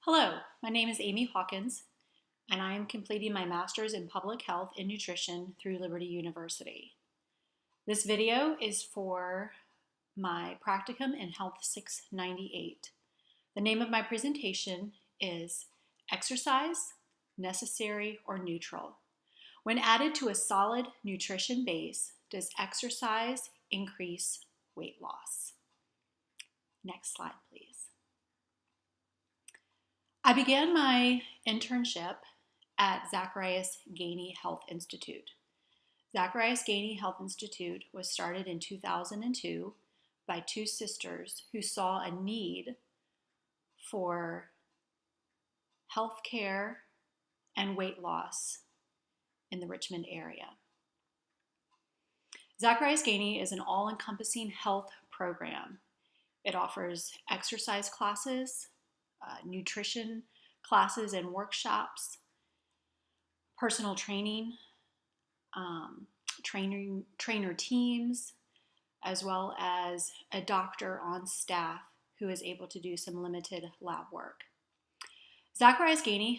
Hello, my name is Amy Hawkins, and I am completing my Master's in Public Health and Nutrition through Liberty University. This video is for my practicum in HLTH698. The name of my presentation is Exercise, Necessary or Neutral? When added to a solid nutrition base, does exercise increase weight loss? Next slide, please. I began my internship at Zacharias Gainey Health Institute. Zacharias Gainey Health Institute was started in 2002 by two sisters who saw a need for health care and weight loss in the Richmond area. Zacharias Gainey is an all-encompassing health program. It offers exercise classes, nutrition classes and workshops, personal training, trainer teams, as well as a doctor on staff who is able to do some limited lab work. Zacharias Gainey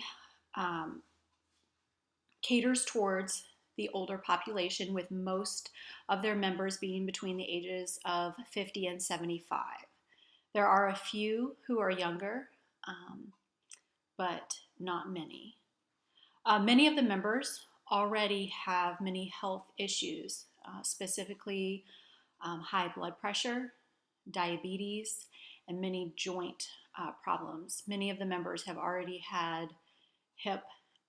caters towards the older population, with most of their members being between the ages of 50 and 75. There are a few who are younger, but not many. Many of the members already have many health issues, specifically high blood pressure, diabetes, and many joint problems. Many of the members have already had hip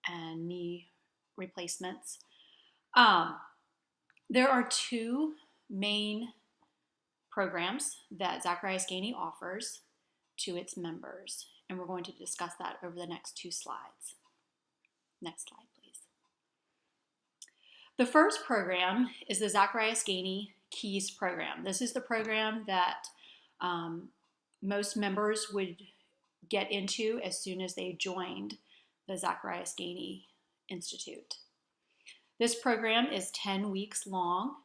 and knee replacements. There are two main programs that Zacharias Gainey offers to its members, and we're going to discuss that over the next two slides. Next slide, please. The first program is the Zacharias Gainey Keys program. This is the program that most members would get into as soon as they joined the Zacharias Gainey Institute. This program is 10 weeks long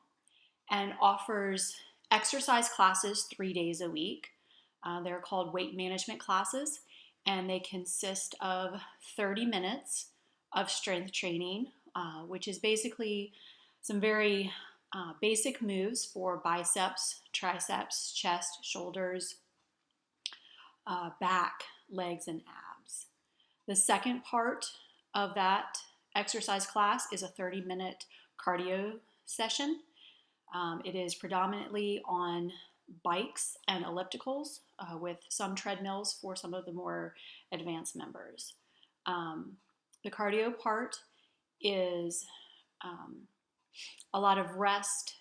and offers exercise classes 3 days a week. They're called weight management classes, and they consist of 30 minutes of strength training, which is basically some very basic moves for biceps, triceps, chest, shoulders, back, legs, and abs. The second part of that exercise class is a 30-minute cardio session. It is predominantly on bikes and ellipticals, with some treadmills for some of the more advanced members. The cardio part is a lot of rest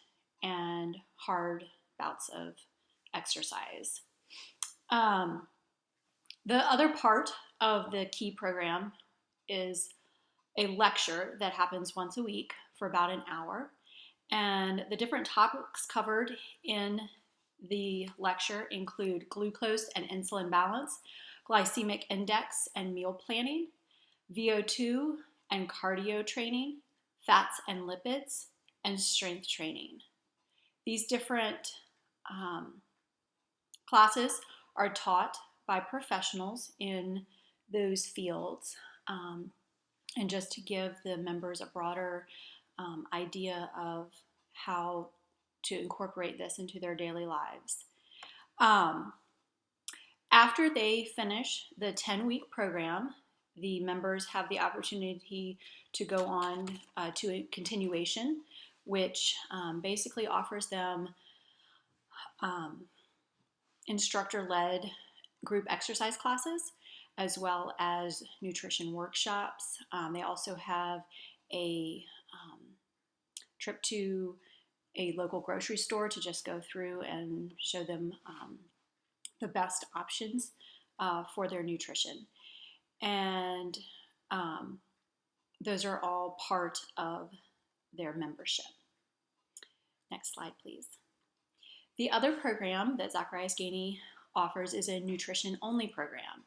and hard bouts of exercise. The other part of the key program is a lecture that happens once a week for about an hour. And the different topics covered in the lecture include glucose and insulin balance, glycemic index and meal planning, VO2 and cardio training, fats and lipids, and strength training. These different classes are taught by professionals in those fields, and just to give the members a broader idea of how to incorporate this into their daily lives. After they finish the 10-week program, the members have the opportunity to go on to a continuation, which basically offers them instructor-led group exercise classes, as well as nutrition workshops. They also have a trip to a local grocery store to just go through and show them the best options for their nutrition. And those are all part of their membership. Next slide, please. The other program that Zacharias Gainey offers is a nutrition-only program.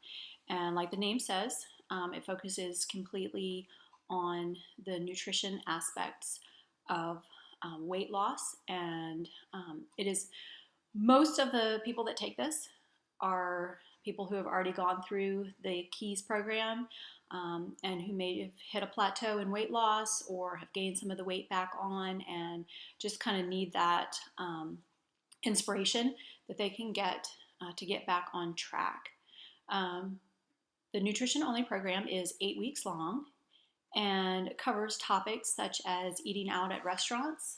And like the name says, it focuses completely on the nutrition aspects of weight loss, and it is most of the people that take this are people who have already gone through the KEYS program and who may have hit a plateau in weight loss or have gained some of the weight back on and just kind of need that inspiration that they can get to get back on track. The nutrition only program is 8 weeks long and covers topics such as eating out at restaurants,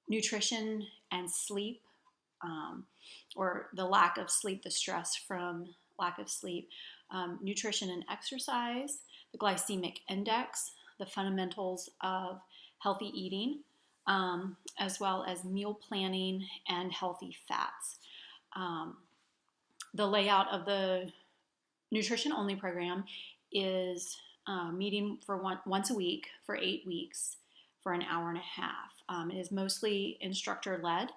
nutrition and sleep, or the lack of sleep, the stress from lack of sleep, nutrition and exercise, the glycemic index, the fundamentals of healthy eating, as well as meal planning and healthy fats. The layout of the nutrition only program is meeting for once a week for 8 weeks for an hour and a half. It is mostly instructor led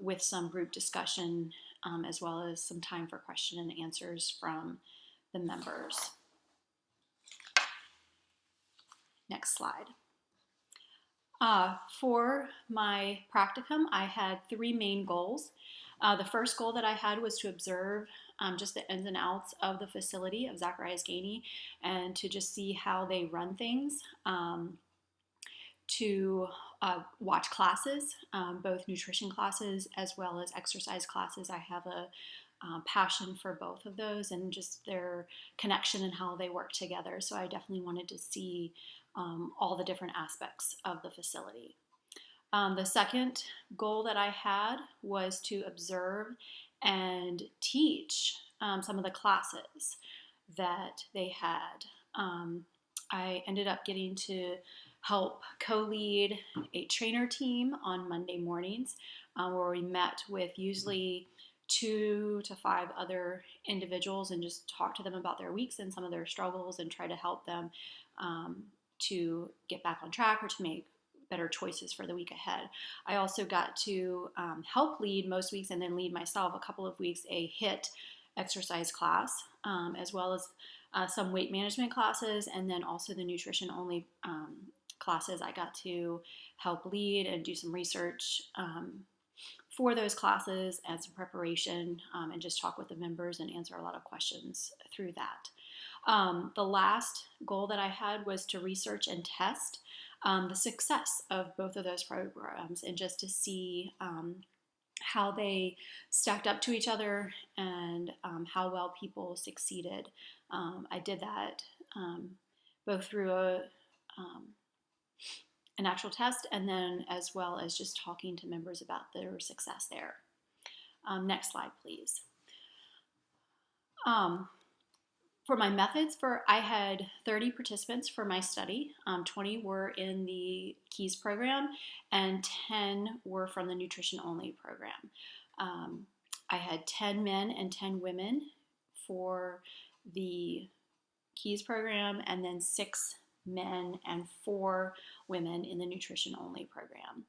with some group discussion as well as some time for question and answers from the members. Next slide. For my practicum, I had 3 main goals. The first goal that I had was to observe just the ins and outs of the facility of Zacharias Gainey and to just see how they run things, to watch classes, both nutrition classes as well as exercise classes. I have a passion for both of those and just their connection and how they work together. So I definitely wanted to see all the different aspects of the facility. The second goal that I had was to observe and teach some of the classes that they had. I ended up getting to help co-lead a trainer team on Monday mornings where we met with usually 2 to 5 other individuals and just talk to them about their weeks and some of their struggles and try to help them to get back on track or to make better choices for the week ahead. I also got to help lead most weeks and then lead myself a couple of weeks a HIIT exercise class, as well as some weight management classes, and then also the nutrition only classes. I got to help lead and do some research for those classes and some preparation and just talk with the members and answer a lot of questions through that. The last goal that I had was to research and test the success of both of those programs and just to see how they stacked up to each other and how well people succeeded. I did that both through an actual test and then as well as just talking to members about their success there. Next slide, please. For my methods, I had 30 participants for my study. 20 were in the KEYS program and 10 were from the nutrition only program. I had 10 men and 10 women for the KEYS program and then 6 men and 4 women in the nutrition only program.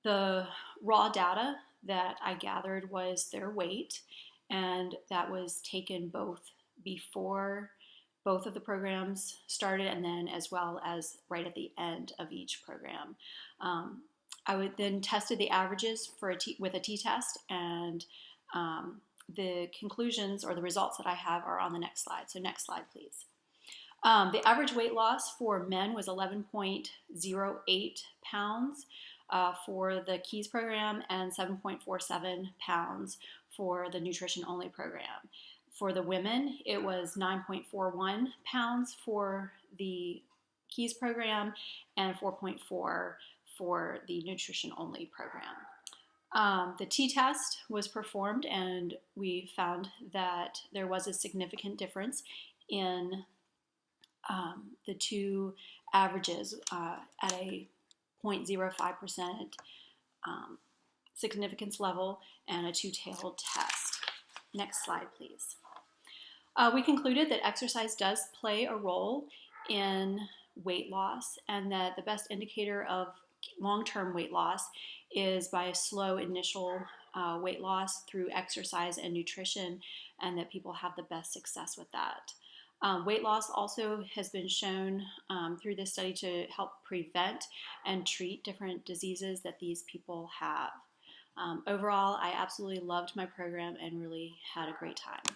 The raw data that I gathered was their weight, and that was taken both before both of the programs started and then as well as right at the end of each program. I would then tested the averages with a t-test, and the conclusions or the results that I have are on the next slide. So next slide, please. The average weight loss for men was 11.08 pounds for the KEYS program and 7.47 pounds for the nutrition only program. For the women, it was 9.41 pounds for the KEYS program and 4.4 for the nutrition only program. The t-test was performed and we found that there was a significant difference in the two averages at a 0.05% significance level and a two-tailed test. Next slide, please. We concluded that exercise does play a role in weight loss and that the best indicator of long-term weight loss is by a slow initial weight loss through exercise and nutrition, and that people have the best success with that. Weight loss also has been shown through this study to help prevent and treat different diseases that these people have. Overall, I absolutely loved my program and really had a great time.